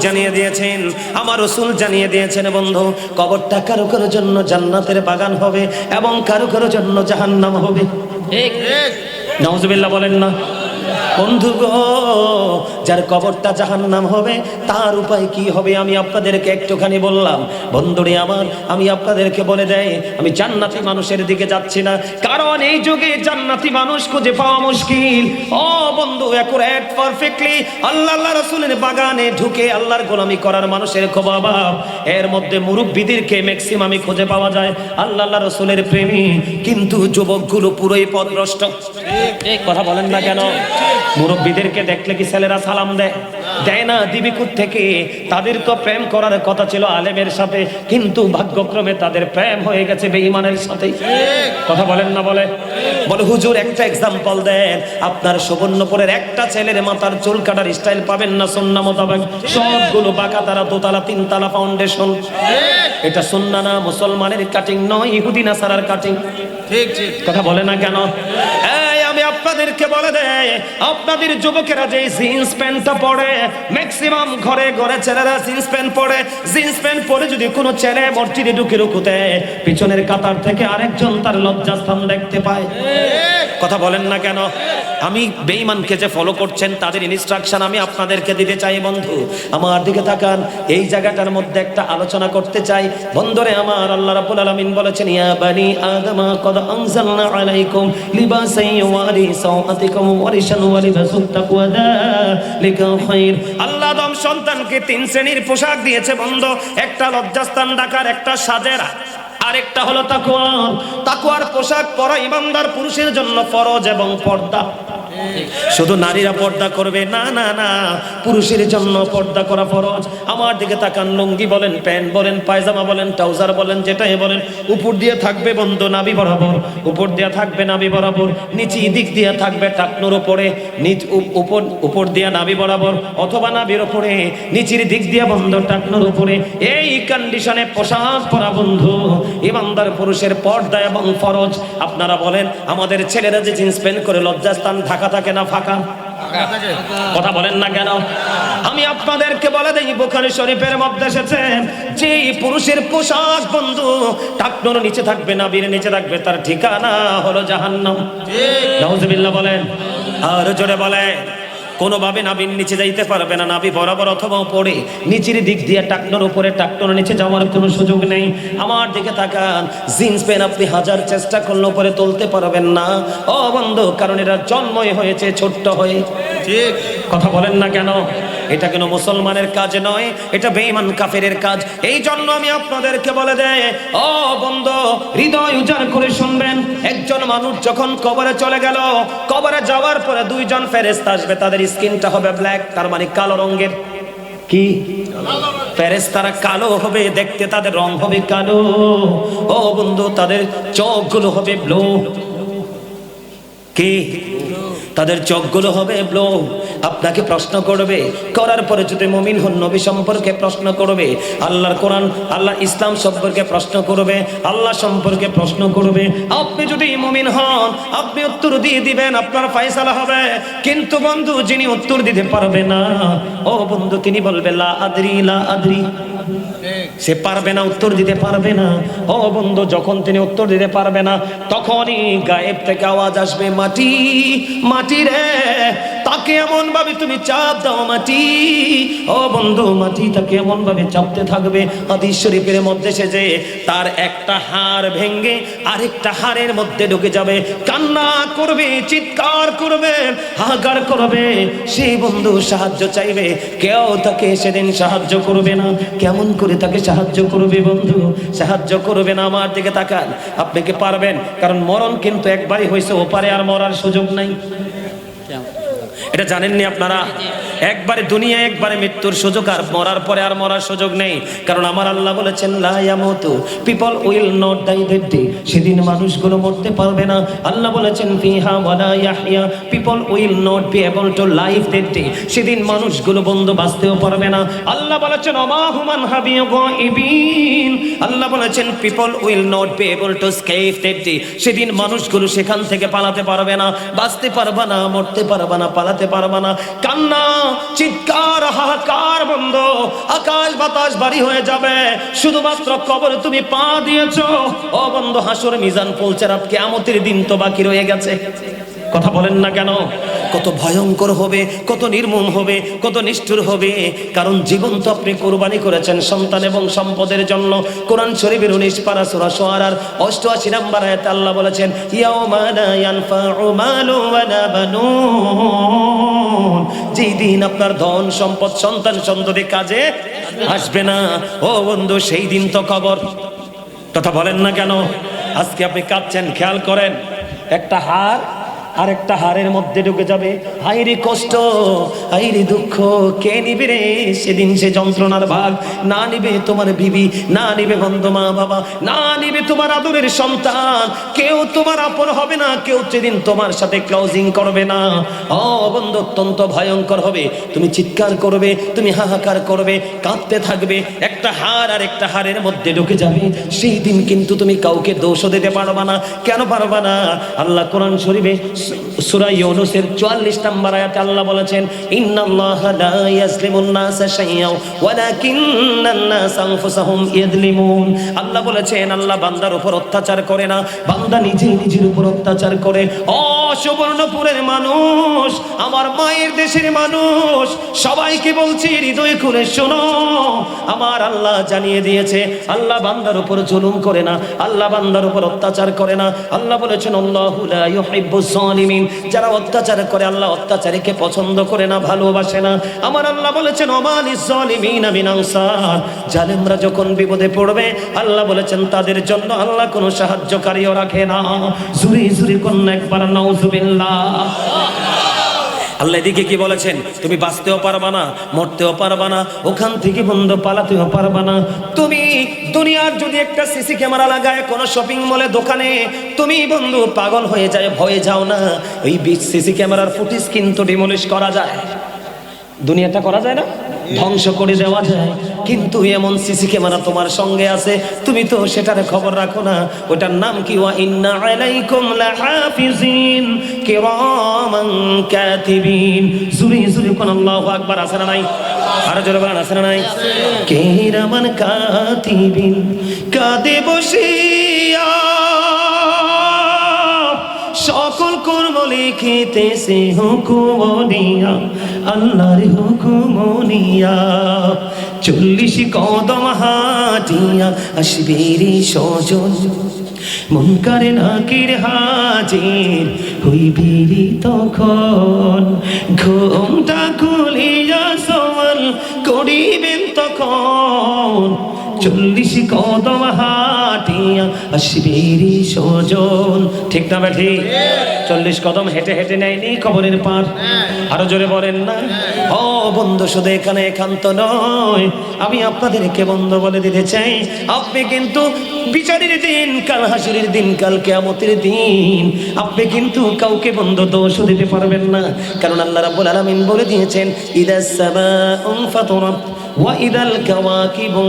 জানিয়ে দিয়েছেন বন্ধু, কবরটা কারো কারো জন্য জান্নাতের বাগান হবে এবং কারো কারো জন্য জাহান্নাম হবে। ঠিক। নাউজুবিল্লাহ বলেন না। বন্ধু গো, যার কবরটা জাহান্নাম হবে তার উপায় কি হবে আমি আপনাদেরকে একটুখানি বললাম। বন্ধুরে আমার, আমি আপনাদেরকে বলে দেই, আমি জান্নাতি মানুষের দিকে যাচ্ছি না, কারণ এই যুগে জান্নাতি মানুষ খুঁজে পাওয়া মুশকিল। ও বন্ধু, অ্যাকুরেট পারফেক্টলি আল্লাহ রাসূলের বাগানে ঢুকে আল্লাহর গোলামি করার মানুষের খুব অভাব। এর মধ্যে মুরব্বিদেরকে ম্যাক্সিমামই খুঁজে পাওয়া যায় আল্লাহ রাসূলের প্রেমী, কিন্তু যুবকগুলো পুরোই পথভ্রষ্ট। কথা বলেন না কেন? মুরব্বিদেরকে দেখলে কি ছেলেরা সালাম দেয় না? দিবি থেকে তাদের তো প্রেম করার কথা ছিল আলেমের সাথে, কিন্তু ভাগ্যক্রমে তাদের প্রেম হয়ে গেছে বেঈমানের সাথে। কথা বলেন না? বলে হুজুর একটা এক্সাম্পল দেন। আপনার সুবর্ণপুরের একটা ছেলের মাথার চুল কাটার স্টাইল পাবেন না সুন্নাহ মোতাবেক, সবগুলো বাঁকা, তারা দোতলা তিনতলা ফাউন্ডেশন। এটা সুন্নাহ না, মুসলমানের কাটিং নয়, ইহুদি নাসারার কাটিং। ঠিক ঠিক কথা বলে না কেন? আমি আপনাদেরকে বলে দেয়, আপনাদের যুবকেরা যে জিন্স প্যান্টটা পরে, ম্যাক্সিমাম ঘরে ঘরে ছেলেরা জিন্স প্যান্ট পরে। জিন্স প্যান্ট পরে যদি কোনো ছেলে মসজিদে ঢুকে রুকুতে, পিছনের কাতার থেকে আরেকজন তার লজ্জাস্থান দেখতে পায়। কথা বলেন না কেন? আমি বেঈমানকে যে ফলো করছেন তাদের ইনস্ট্রাকশন আমি আপনাদেরকে দিতে চাই। বন্ধু আমার দিকে তাকান, এই জায়গাটার মধ্যে একটা আলোচনা করতে চাই। বন্ধুরে আমার, আল্লাহ রাব্বুল আলামিন বলেছেন, ইয়া বানি আদম কদ আনজালনা আলাইকুম লিবাসান ইউয়ারি সাওআতিকুম ওয়া রিশান ওয়া লিবাসুত তাকওয়া যালিকা খায়র। আল্লাহ আদম সন্তানকে তিন শ্রেণীর পোশাক দিয়েছে বন্ধু, একটা লজ্জাস্থান ঢাকার, একটা সাজের, আরেকটা হলো তাকওয়া। তাকওয়ার পোশাক পরা ইমানদার পুরুষের জন্য ফরজ এবং পর্দা। শুধু নারীরা পর্দা করবে না, না না, পুরুষের জন্য পর্দা করা ফরজ। আমার দিকে তাকান, লুঙ্গি বলেন, প্যান্ট বলেন, পায়জামা বলেন, ট্রাউজার বলেন, যেটাই বলেন, উপর দিয়ে থাকবে বন্ধু নাভি বরাবর, উপর দিয়ে থাকবে নাভি বরাবর, নিচে দিক দিয়ে থাকবে টাকনুর উপরে, উপর দিয়ে নাভি বরাবর, অথবা নাভির উপরে, নিচের দিক দিয়ে বন্ধু টাকনুর উপরে। এই কন্ডিশনে পোশাক পরা বন্ধু ইমানদার পুরুষের পর্দা এবং ফরজ। আপনারা বলেন, আমাদের ছেলেরা যে জিন্স প্যান্ট করে লজ্জাস্থান ঢাকা থাকে না ফাঁকা? কথা বলেন না কেন? আমি আপনাদেরকে বলে দেই, বুখারী শরীফের মধ্যে এসেছে যে পুরুষের পোশাক বন্ধু টাকনুর নিচে থাকবে, নাভির নিচে থাকবে, তার ঠিকানা হলো জাহান্নাম। নাউজুবিল্লাহ বলেন, আর জোরে বলে। কোনোভাবে নাভির নিচে যাইতে পারবে না, নাভি বরাবর অথবা উপরে, নিচের দিক দিয়ে টাকনুর উপরে, টাকনুর নিচে যাওয়ার কোনো সুযোগ নেই। আমার দিকে তাকান, জিন্স প্যান্ট আপনি হাজার চেষ্টা করলে উপরে তুলতে পারবেন না ও বন্ধু, কারণ এরা জন্মই হয়েছে ছোট্ট হয়ে। ঠিক কথা বলেন না কেন? এটা কেন মুসলমানের কাজ নয়, এটা বেঈমান কাফেরের কাজ। এই জন্য আমি আপনাদেরকে বলে দেই, ও বন্ধু হৃদয় উজাড় করে শুনবেন, একজন মানুষ যখন কবরে চলে গেল, কবরে যাওয়ার পরে দুইজন ফেরেশতা আসবে, তাদের স্কিনটা হবে ব্ল্যাক, তার মানে কালো রঙের। কি ফেরেশতারা কালো হবে দেখতে, তাদের রং হবে কালো। ও বন্ধু, তাদের চোখগুলো হবে ব্লু। কি তাদের চোখগুলো হবে ব্লু। আপনাকে প্রশ্ন করবে, করার পরে যদি মুমিন হন নবী সম্পর্কে প্রশ্ন করবে, আল্লাহর কোরআন, আল্লাহ ইসলাম সম্পর্কে প্রশ্ন করবে, আল্লাহ সম্পর্কে প্রশ্ন করবে। আপনি যদি মুমিন হন আপনি উত্তর দিয়ে দিবেন, আপনার ফয়সালা হবে। কিন্তু বন্ধু যিনি উত্তর দিতে পারবে না, ও বন্ধু তিনি বলবে লা আদরি লা আদরি, সে পারবে না, উত্তর দিতে পারবে না। ও বন্ধু যখন তিনি উত্তর দিতে পারবে না, তখনই গায়েব থেকে আওয়াজ আসবে, মাটি মাটি রে, তাকে এমন ভাবে তুমি চাপ দাও মাটি। ও বন্ধু মাটি তাকে এমন ভাবে চাপতে থাকবে, হাদিস শরীফের মধ্যে সে যে তার একটা হাড় ভেঙে আরেকটা হাড়ের মধ্যে ঢুকে যাবে, কান্না করবে, চিৎকার করবে, হাহাকার করবে। সেই বন্ধু সাহায্য চাইবে, কেউ তাকে সেদিন সাহায্য করবে না। কেমন করে তাকে সাহায্য করবে বন্ধু? সাহায্য করবে না। আমার দিকে তাকান, আপনি কি পারবেন? কারণ মরণ কিন্তু একবারই হয়েছে, ওপারে আর মরার সুযোগ নাই। এটা জানেননি আপনারা? একবারে দুনিয়া, একবারে মৃত্যুর সুযোগ, আর মরার পরে আর মরার সুযোগ নেই। কারণ আমার আল্লাহ বলেছেন লা ইয়ামুতু, people will not die that day, সেদিন মানুষগুলো মরতে পারবে না। আল্লাহ বলেছেন ফিহা ওয়ালা ইয়াহইয়া, people will not be able to live that day, সেদিন মানুষগুলো বন্ধু বাঁচতেও পারবে না। আল্লাহ বলেছেন ওমা হুমান হাবিয় গায়বিন, আল্লাহ বলেছেন people will not be able to escape that day, সেদিন মানুষগুলো সেখান থেকে পালাতে পারবে না, বাঁচতে পারবে না, মরতে পারবে না, পালাতে পারবে না। কান্না চিৎকার হাহাকার বন্ধ, আকাশ বাতাস ভারী হয়ে যাবে, শুধুমাত্র কবরে তুমি পা দিয়েছো। ও বন্ধু, হাসর মিজান পৌঁছার কিয়ামতের দিন তো বাকি রয়ে গেছে। কথা বলেন না কেন? কত ভয়ঙ্কর হবে, কত নির্মম হবে, কত নিষ্ঠুর হবে। কারণ জীবন তো আপনি কোরবানি করেছেন সন্তান এবং সম্পদের জন্য। কোরআন শরীফের 19 পারা সূরা শুআরার 88 নম্বর আয়াতে আল্লাহ বলেছেন, ইয়াউমা লা ইয়ানফাউ মালু ওয়ালা বানুন, যেই দিন আপনার ধন সম্পদ সন্তান সন্ততি কাজে আসবে না। ও বন্ধু, সেই দিন তো কবর। কথা বলেন না কেন? আজকে আপনি কাঁদছেন, খেয়াল করেন, একটা হাড় আর একটা হাড়ের মধ্যে ঢুকে যাবে। হাইরে কষ্ট, হাইরে দুঃখ, কে নিবে রে সেদিন সে যন্ত্রণার ভাগ? না নিবে তোমার বিবি, না নিবে বন্ধু মা বাবা, না নিবে তোমার আদরের সন্তান, কেউ তোমার আপন হবে না, কেউ সেদিন তোমার সাথে ক্লোজিং করবে না। ও বন্ধু, অত্যন্ত ভয়ঙ্কর হবে। তুমি চিৎকার করবে, তুমি হাহাকার করবে, কাঁদতে থাকবে, একটা হাড় আর একটা হাড়ের মধ্যে ঢুকে যাবে। সেই দিন কিন্তু তুমি কাউকে দোষও দিতে পারবা না। কেন পারবা না? আল্লাহ কোরআন শরীফে সূরা ইউনূসের 44 নম্বর আয়াতে আল্লাহ বলেছেন, ইন্নাল্লাহা লা ইয়াজলিমুন নাসা শাইআ ওয়ালাকিন্নান নাসা আনফুসাহুম ইয়াজলিমুন। আল্লাহ বলেছেন, আল্লাহ বান্দার উপর অত্যাচার করে না, বান্দা নিজের উপর অত্যাচার করে। ও সুবর্ণপুরের মানুষ, আমার মায়ের দেশের মানুষ, সবাইকে বলছি হৃদয় খুলে শোনো, আমার আল্লাহ জানিয়ে দিয়েছে, আল্লাহ বান্দার উপর জুলুম করে না, আল্লাহ বান্দার উপর অত্যাচার করে না। আল্লাহ বলেছেন, আল্লাহু লা ইউহিব্বুজ জালিমিন, যারা অত্যাচার করে আল্লাহ অত্যাচারীকে পছন্দ করে না, ভালোবাসে না। আমার আল্লাহ বলেছেন, ওমালিজ জালিমিনা মিন আনসার, জালেমরা যখন বিপদে পড়বে আল্লাহ বলেছেন তাদের জন্য আল্লাহ কোনো সাহায্যকারীও রাখে না। জুরি জুরি কোন একবার নাউজুবিল্লাহ। আল্লাহ এদিকে কি বলেছেন? তুমি বাঁচতেও পারবা না, মরতেও পারবা না, ওখান থেকে বন্ধু পালাতেও পারবা না। তুমি দুনিয়ার যদি একটা সিসি ক্যামেরা লাগায় কোনো শপিং মলে দোকানে, তুমি বন্ধু পাগল হয়ে যায়, ভয়ে যাও না। ওই সিসি ক্যামেরার ফুটেজ কিন্তু ডিমলিশ করা যায়, দুনিয়াটা করা যায় না, ধ্বংস করে দেওয়া যায়। কিন্তু এমন সিসি ক্যামেরা তোমার সঙ্গে আছে, তুমি তো সেটার খবর রাখো না। ওটার নাম কি? ওয়া ইন্না আলাইকুম লাহাফিজিন কিরামান কাতিবিন। জুরি জুরি কোন আল্লাহু আকবার আছে না নাই? আর জোরে বলেন, আছে না নাই? কিরামান কাতিবিন, কাঁদে বসিয়া সকল কর্ম লিখিতেছে হুকুম নিয়া, আল্লাহর হুকুম নিয়া। 40 কদম হাঁটিয়া আসবে রে সজন, মুনকারে নাকির হাজির হইবি রে তখন। ঘুমটা খুলিয়া সওয়াল করিবেন তখন, 40 কদম হাঁটিয়া আসবে রে সজন। ঠিক না বেঠি? 40 কদম হেঁটে হেঁটে নেয়নি কবরের পার? আরো জোরে বলেন না? ও বন্ধু, শুধু এখানে একান্ত নয়, আমি আপনাদেরকে বন্ধু বলে দিতে চাই, আপনি কিন্তু বিচারের দিন, কাল হাসরের দিন, কাল কিয়ামতের দিন, আপনি কিন্তু কাউকে বন্ধু দোষ দিতে পারবেন না। কারণ আল্লাহ রাব্বুল আলামিন বলে দিয়েছেন, ইদাস সামাউ ফাতারাত ওয়া ইদাল কাওয়াকিবু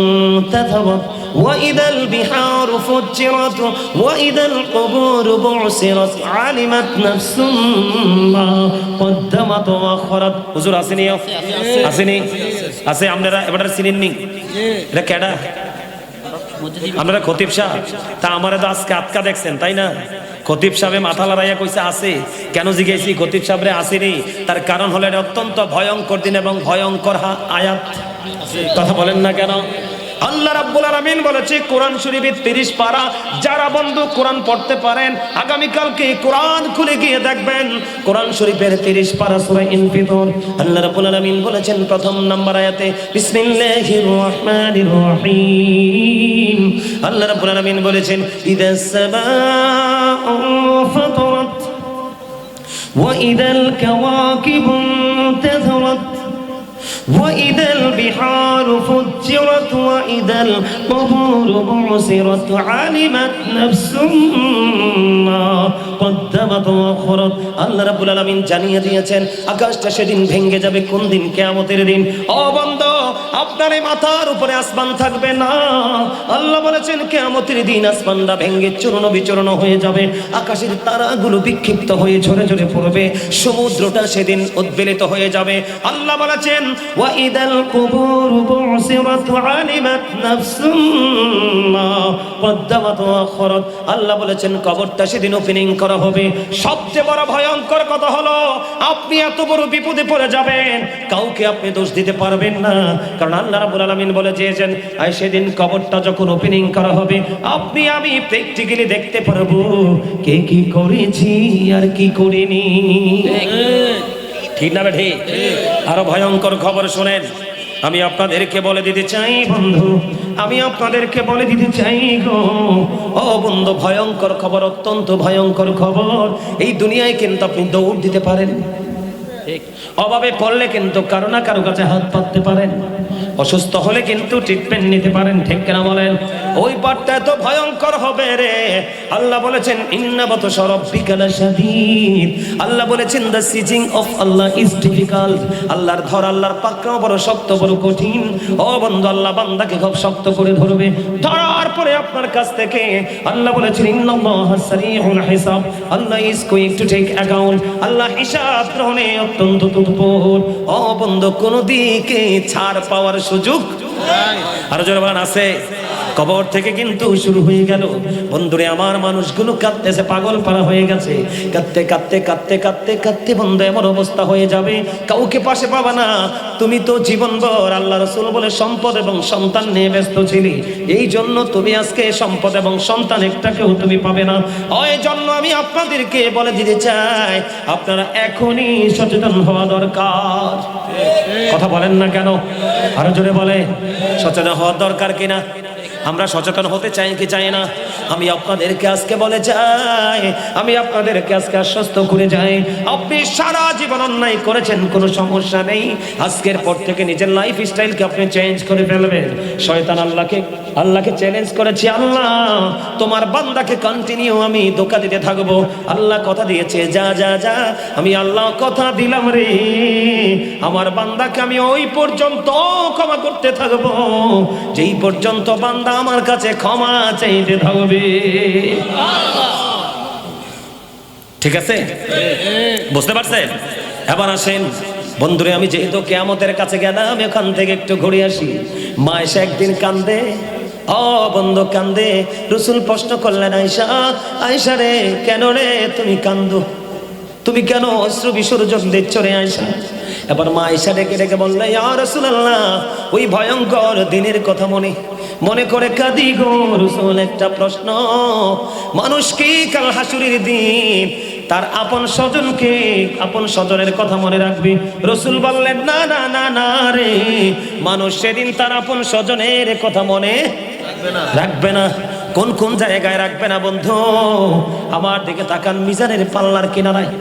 তাথারাত ওয়া ইদাল বিহারু ফুজ্জিরাত ওয়া ইদাল কুবুরু বু'সিরাত আলিমাত নাফসুম মা কদ্দামাত ওয়া আখরাত। হুজুর আসেনি? আসেনি? আছে? আপনারা এবারে চিনেননি? এটা কেডা? আপনারা খতিব সাহেব? তা আমারে তো আজকে আটকা দেখছেন, তাই না? খতিব সাহেবে মাথা লড়াইয়া কইছে আছে। কেন জিজ্ঞেসি খতিব সাহেবরে আসেনি? তার কারণ হলো এটা অত্যন্ত ভয়ঙ্কর দিন এবং ভয়ঙ্কর আয়াত। কথা বলেন না কেন? আল্লাহ রাব্বুল আলামিন বলেছে কোরআন শরীফের 30 পারা, যারা বন্ধু কোরআন পড়তে পারেন আগামী কালকে কোরআন খুলে গিয়ে দেখবেন কোরআন শরীফের 30 পারা সূরা ইনফিতর। আল্লাহ রাব্বুল আলামিন বলেছেন প্রথম নাম্বার আয়াতে, বিসমিল্লাহির রহমানির রহিম। আল্লাহ রাব্বুল আলামিন বলেছেন, ইদাস সামাউ ফাতারাত ওয়া ইদাল কাওয়াকিবু তাথারাত وَإِذَا الْبِحَارُ فُجِّرَتْ وَإِذَا الْقُبُورُ بُعْثِرَتْ عَلِمَتْ نَفْسٌ مَا قدمت وأخرت আল্লাহ রাব্বুল আলামিন জানিয়ে দিয়েছেন আকাশটা সেদিন ভেঙে যাবে। কোন দিন? কিয়ামতের দিন। ও বান্দা, আপনার এই মাথার উপরে আসমান থাকবে না। আল্লাহ বলেছেন কিয়ামতের দিন আসমানটা ভেঙে চূর্ণ বিচূর্ণ হয়ে যাবে, আকাশের তারাগুলো বিক্ষিপ্ত হয়ে ঝরে ঝরে পড়বে, সমুদ্রটা সেদিন উদ্বেলিত হয়ে যাবে। আল্লাহ বলেছেন ওয়া ইদাল কুবুর বুসিরাত আলিমাত নাফসুম মা কদ্দামাত ওয়া আখরাত। আল্লাহ বলেছেন কবরটা সেদিন ওপেনিং করা হবে। সবচেয়ে বড় ভয়ঙ্কর কথা হলো আপনি এত বড় বিপদে পড়ে যাবেন, কাউকে আপনি দোষ দিতে পারবেন না, কারণ আল্লাহ রাব্বুল আলামিন বলে দিয়েছেন আর সেদিন কবরটা যখন ওপেনিং করা হবে আপনি আমি প্র্যাকটিক্যালি দেখতে পারবো কে কি করেছি আর কি করিনি। ঠিক না বেঠি? আরো ভয়ঙ্কর খবর শোনেন। আমি আপনাদেরকে বলে দিতে চাই বন্ধু, আমি আপনাদেরকে বলে দিতে চাই গো ও বন্ধু, ভয়ঙ্কর খবর, অত্যন্ত ভয়ঙ্কর খবর। এই দুনিয়ায় কিন্তু আপনি দৌড় দিতে পারেন, অভাবে পড়লে কিন্তু কারো না কারো কাছে হাত পাততে পারেন, অসুস্থ হলে কিন্তু ট্রিটমেন্ট নিতে পারেন। ঠিক কিনা বলেন? ওই পাঠটা এত ভয়ঙ্কর হবে রে। আল্লাহ বলেছেন ইন্না বাতশা রাব্বিকা লাশাদীদ। আল্লাহ বলেছেন the seizing of Allah is difficult. আল্লাহর ধর, আল্লাহর পাকড়াও বড় শক্ত, বড় কঠিন। ও বন্ধু, আল্লাহ বান্দাকে খুব শক্ত করে ধরবে। ধরার পরে আপনার কাছ থেকে আল্লাহ বলেছেন ইন্নাল্লাহা সারিউল হিসাব। আল্লাহ is going to take account. আল্লাহ হিসাব গ্রহণে অত্যন্ত তৎপর। ও বন্ধু, কোন দিকে ছাড় পাওয়ার সুযোগ আরো জোরে বলেন আছে। কবর থেকে কিন্তু শুরু হয়ে গেল বন্ধুরে আমার, মানুষগুলো কাঁদতেছে, পাগল পারা হয়ে গেছে, কাঁদতে কাঁদতে কাঁদতে কাঁদতে কাঁদতে বন্ধু এমন অবস্থা হয়ে যাবে কাউকে পাশে পাবা না। তুমি তো জীবনভর আল্লাহ রাসূল বলে সম্পদ এবং সন্তান নিয়ে ব্যস্ত ছিলে, এই জন্য তুমি আজকে সম্পদ এবং সন্তান একটাকেও তুমি পাবে না। ওই জন্য আমি আপনাদেরকে বলে দিতে চাই আপনারা এখনই সচেতন হওয়া দরকার। কথা বলেন না কেন? আরো জোরে বলে সচেতন হওয়া দরকার কিনা? আমরা সচেতন হতে চাই কি চাই না? আমি আপনাদেরকে আজকে বলে যাই, আমি আপনাদেরকে আজকে আশ্বস্ত করে যাই, আপনি সারা জীবন অন্যায় করেছেন, কোনো সমস্যা নেই, আজকের পর থেকে নিজের লাইফ স্টাইলকে আপনি চেঞ্জ করে ফেলবেন। শয়তান আল্লাহকে চ্যালেঞ্জ করেছে, আল্লাহ তোমার বান্দাকে কন্টিনিউ আমি ধোঁকা দিতে থাকবো। আল্লাহ কথা দিয়েছে যা যা যা, আমি আল্লাহ কথা দিলাম রে, আমার বান্দাকে আমি ওই পর্যন্ত ক্ষমা করতে থাকবো যেই পর্যন্ত বান্দা আমার কাছে ক্ষমা চাইতে থাকবে। ঠিক আছে? বুঝতে পারছেন? এবার আসেন বন্ধুরে, আমি যেহেতু কিয়ামতের কাছে গেলাম, এখান থেকে একটু ঘুরে আসি। মা এসে একদিন কান্দে, ও বন্ধু কান্দে। রাসূল প্রশ্ন করলেন আয়েশা রে, কেন রে তুমি কান্দো? তুমি কেন অশ্রু বিসর্জন দিচ্ছ রে আয়েশা? এবার মা আয়েশা ডেকে ডেকে বললে, ইয়া রাসূলুল্লাহ, ওই ভয়ঙ্কর দিনের কথা মনে করে কাঁদি গো রাসূল। একটা প্রশ্ন, মানুষ কি কাল হাসুরের দিন তার আপন স্বজনের কথা মনে রাখবে? রাসূল বললেন না না না না রে, মানুষ সেদিন তার আপন স্বজনের কথা মনে রাখবে না। কোন কোন জায়গায় রাখবে না বন্ধু? আমার দিকে তাকান, মিজানের পাল্লার কিনারায়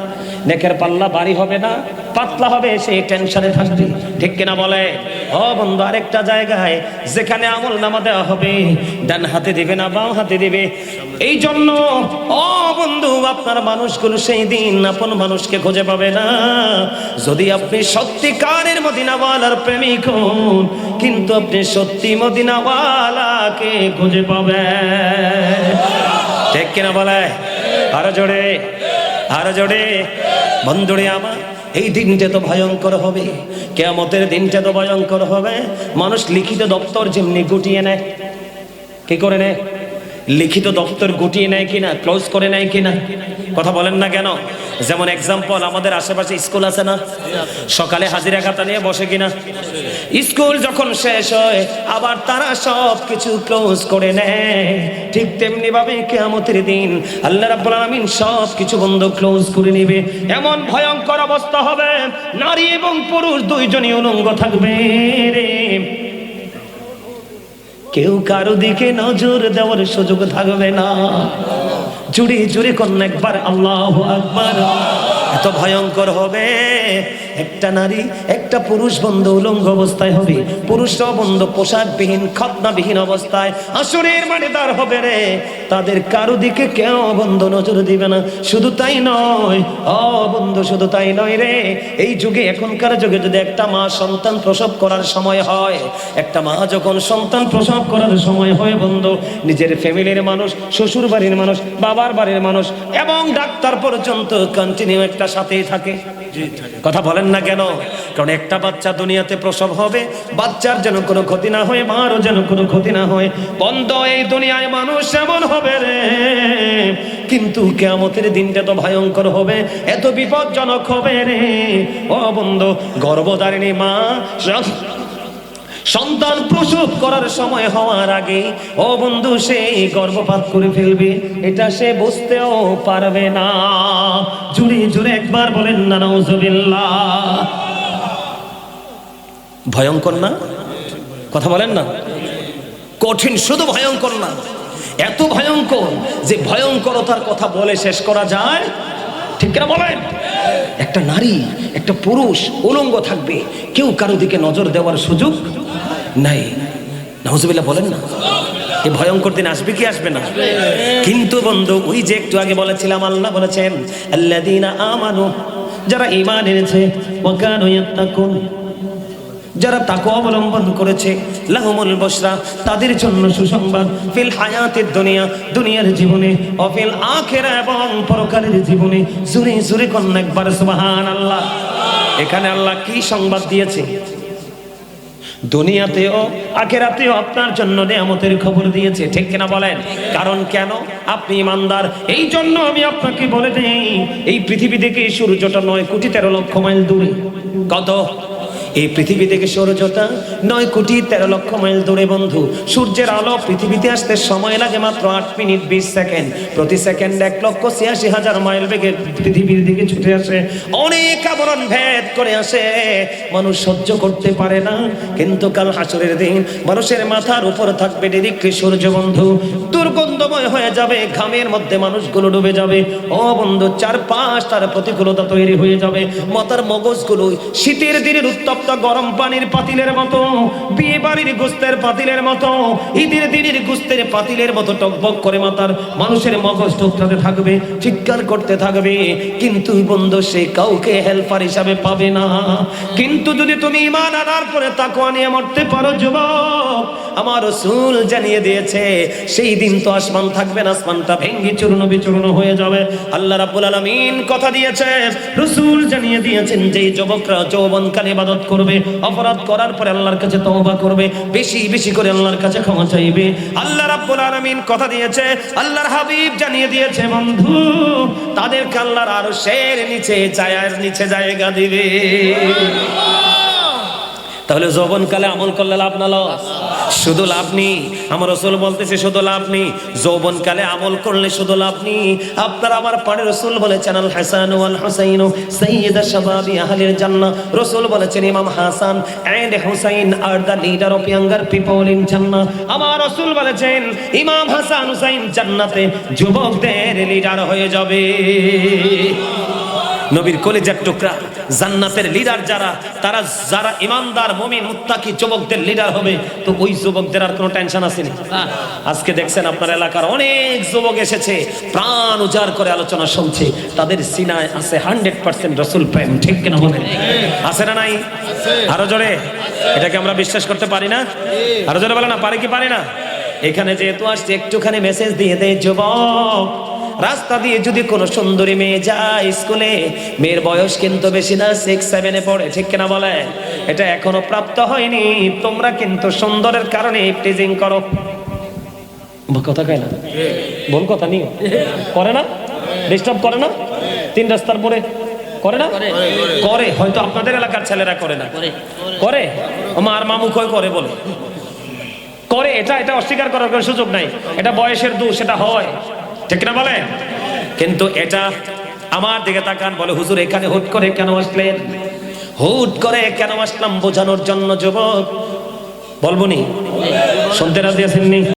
নেকের পাল্লা ভারী হবে না, পাতলা হবে, সেই টেনশনে থাকবে। ঠিক কিনা বলে? ও বন্ধু, আরেকটা জায়গায় যেখানে আমল নামা দেওয়া হবে, ডান হাতে দিবে না বাম হাতে দিবে। এই জন্য ও বন্ধু, আপনার মানুষগুলো সেই দিন আপন মানুষকে খুঁজে পাবে না। যদি আপনি সত্যিকারের মদিনাওয়ালার প্রেমিক হন, কিন্তু আপনি সত্যি মদিনাওয়ালাকে খুঁজে পাবেন। ঠিক কিনা বলে? আরো জোরে বন্ধুরে আমার, এই দিনটা তো ভয়ঙ্কর হবে, কিয়ামতের দিনটা তো ভয়ঙ্কর হবে। মানুষ লিখিত দপ্তর যেমনি গুটিয়ে নেয়, কি করে নেয়? লিখিত দপ্তর গুটিয়ে নেয় কিনা, ক্লোজ করে নেয় কিনা? কথা বলেন না কেন? যেমন এক্সাম্পল, আমাদের আশেপাশে স্কুল আছে না, সকালে হাজিরা খাতা নিয়ে বসে কিনা? স্কুল যখন শেষ হয় আবার তারা সব কিছু ক্লোজ করে নেয়। ঠিক তেমনি ভাবে কিয়ামতের দিন আল্লাহ রাব্বুল আলামিন সব কিছু বন্ধ ক্লোজ করে নেবে। এমন ভয়ঙ্কর অবস্থা হবে, নারী এবং পুরুষ দুইজনই উলঙ্গ থাকবে রে। কেউ কারো দিকে নজর দেওয়ার সুযোগ থাকবে না। জুড়ে জুড়ে কোন একবার আল্লাহু আকবার। এত ভয়ঙ্কর হবে। একটা নারী একটা পুরুষ বন্ধু উলঙ্গ অবস্থায় হবে, পুরুষরাও বন্ধু পোশাকবিহীন খতনাবিহীন অবস্থায় হাসরের মাঠে দাঁড় হবে রে। তাদের কারো দিকে কেউ বন্ধু নজর দিবে না। শুধু তাই নয় ও বন্ধু, শুধু তাই নয় রে, এই যুগে এখনকার যুগে যদি একটা মা সন্তান প্রসব করার সময় হয়, একটা মা যখন সন্তান প্রসব করার সময় হয় বন্ধু, নিজের ফ্যামিলির মানুষ, শ্বশুর বাড়ির মানুষ, বাবার বাড়ির মানুষ এবং ডাক্তার পর্যন্ত কন্টিনিউ একটা সাথেই থাকে। কথা বলেন না কেন? কারণ একটা বাচ্চা দুনিয়াতে প্রসব হবে, বাচ্চার যেন কোনো ক্ষতি না হয়, মারও যেন কোনো ক্ষতি না হয়। বন্ধ এই দুনিয়ায় মানুষ এমন হবে রে, কিন্তু কিয়ামতের দিনটা তো ভয়ঙ্কর হবে, এত বিপজ্জনক হবে রে। ও বন্ধু, গর্ভধারিণী মা সন্তান প্রসব করার সময় হওয়ার আগে ও বন্ধু সেই গর্ভপাত করে ফেলবে, এটা সে বুঝতেও পারবে না। জুড়ে জুড়ে একবার বলেন না নাউজুবিল্লাহ। ভয়ঙ্কর না? কথা বলেন না? কঠিন, শুধু ভয়ঙ্কর না, এত ভয়ঙ্কর যে ভয়ঙ্করতার কথা বলে শেষ করা যায় ঠিক কিনা বলেন? একটা নারী একটা পুরুষ উলঙ্গ থাকবে, কেউ কারো দিকে নজর দেওয়ার সুযোগ নাই। নাউজুবিল্লাহ বলেন না? এই ভয়ঙ্কর দিন আসবে কি আসবে না? কিন্তু বন্ধু, ওই যে একটু আগে বলেছিলাম, আল্লাহ বলেছেন আল্লাযীনা আমানু, যারা ঈমান এনেছে, ওয়া কানু ইয়াত্তাকুন, যারা তাকওয়া অবলম্বন করেছে, লাহুমুল বুশরা, তাদের জন্য সুসংবাদ, ফিল হায়াতিদ দুনিয়া, দুনিয়ার জীবনে, ও ফিল আখিরা, এবং পরকালের জীবনে। জোরে জোরে কোন একবার সুবহানাল্লাহ। এখানে আল্লাহ কি সংবাদ দিয়েছে? দুনিয়াতেও আখিরাতেও আপনার জন্য নিয়ামতের খবর দিয়েছে, ঠিক কিনা বলেন? কারণ কেন? আপনি ঈমানদার। এই জন্য আমি আপনাকে বলে দেই, এই পৃথিবী থেকে সূর্যটা 9,13,00,000 মাইল দূরে। কত? এই পৃথিবী থেকে সূর্যটা 9,13,00,000 মাইল দূরে বন্ধু। সূর্যের আলো পৃথিবীতে আসতে সময় লাগে মাত্র 8 মিনিট 20 সেকেন্ড। প্রতি সেকেন্ড 1,86,000 মাইল বেগে পৃথিবীর দিকে ছুটে আসে, অনেক আবরণ ভেদ করে আসে, মানুষ সহ্য করতে পারে না। কিন্তু কাল হাসরের দিন মানুষের মাথার উপর থাকবে ডিরেক্টলি সূর্য বন্ধু, দুর্গন্ধময় হয়ে যাবে, ঘামের মধ্যে মানুষগুলো ডুবে যাবে। ও বন্ধু, চারপাশ তার প্রতিকূলতা তৈরি হয়ে যাবে। মাথার মগজগুলো শীতের দিনের উত্তপ্ত গরম পানির পাতিলের মতো, বিয়ে বাড়ির গোস্তের পাতিলের মতো, ঈদের দিনের গোস্তের পাতিলের মতো টকবক করে মাথার মানুষের মগজ টুকরাতে থাকবে, চিৎকার করতে থাকবে। কিন্তু বন্ধু, সে কাউকে হেল্পার হিসাবে পাবে না। কিন্তু যদি তুমি ঈমান আনার পরে তাকওয়া নিয়ে মরতে পারো যুবক, আমার রাসূল জানিয়ে দিয়েছে সেই দিন তো আসমান থাকবে না, আসমানটা ভেঙে চূর্ণ বিচূর্ণ হয়ে যাবে। আল্লাহ রাব্বুল আলামিন কথা দিয়েছে, রাসূল জানিয়ে দিয়েছেন, যে যুবকরা যৌবনকালে ইবাদত করবে, অপরাধ করার পরে আল্লাহর কাছে তওবা করবে, বেশি বেশি করে আল্লাহর কাছে ক্ষমা চাইবে, আল্লাহ রাব্বুল আলামিন কথা দিয়েছে, আল্লাহর হাবিব জানিয়ে দিয়েছে বন্ধু, তাদেরকে আল্লাহর আরশের নিচে ছায়ার নিচে জায়গা দিবে। তাহলে যৌবনকালে আমল করলে লাভ না লস? শুধু লাভ নেই। আমার রাসূল বলতেছে শুধু লাভ নেই, যৌবনকালে আমল করলে শুধু লাভ নেই। আপনার আমার পাড়ে রাসূল বলেছেন, আল হাসান ওয়াল হুসাইন সাইয়্যিদা শাবাবি আহলিল জান্নাহ। রাসূল বলেছেন, ইমাম Hasan and Hussain are the leader of younger people in জান্নাহ। আমার রাসূল বলেছেন, ইমাম হাসান হুসাইন জান্নাতে যুবকদের লিডার হয়ে যাবে। নবীর কলিজার টুকরা, জান্নাতের লিডার যারা, তারা যারা ইমানদার মুমিন মুত্তাকি যুবকদের লিডার হবে, তো ওই যুবকদের আর কোনো টেনশন আছে না। আজকে দেখছেন আপনার এলাকার অনেক যুবক এসেছে, প্রাণ উজাড় করে আলোচনা শুনছে, তাদের সিনায় আছে 100% রাসূল প্রেম, ঠিক কিনা বলেন? আছে না নাই? আরো জোরে, এটাকে আমরা বিশ্বাস করতে পারি না? আরো জোরে বলে না, পারি কি পারি না? এখানে যেহেতু আসছে, একটুখানি মেসেজ দিয়ে দেয় যুবক, রাস্তা দিয়ে যদি কোনো সুন্দরী মেয়ে যায় স্কুলে, মেয়ের বয়স কিন্তু বেশি না, 6-7 পড়ে, ঠিক কিনা বলে? এটা এখনো প্রাপ্ত হয়নি, তোমরা কিন্তু সুন্দরের কারণে টিজিং করো। কথা কয় না, ভুল কথা নিও, করে না? ডিস্টার্ব করে না? 3 রাস্তার পরে করে না? করে, হয়তো আপনাদের এলাকার ছেলেরা করে না, করে। আমার মামু কই করে বলে করে, এটা অস্বীকার করার কোনো সুযোগ নাই, এটা বয়সের দোষ, এটা হয়, ঠিক না বলে? কিন্তু এটা আমার দিকে তাকান, বলে হুজুর এখানে হুট করে কেন আসলেন? হুট করে কেন আসলাম বোঝানোর জন্য যুবক, বলবো নি? শুনতে রাজি আছেন নি?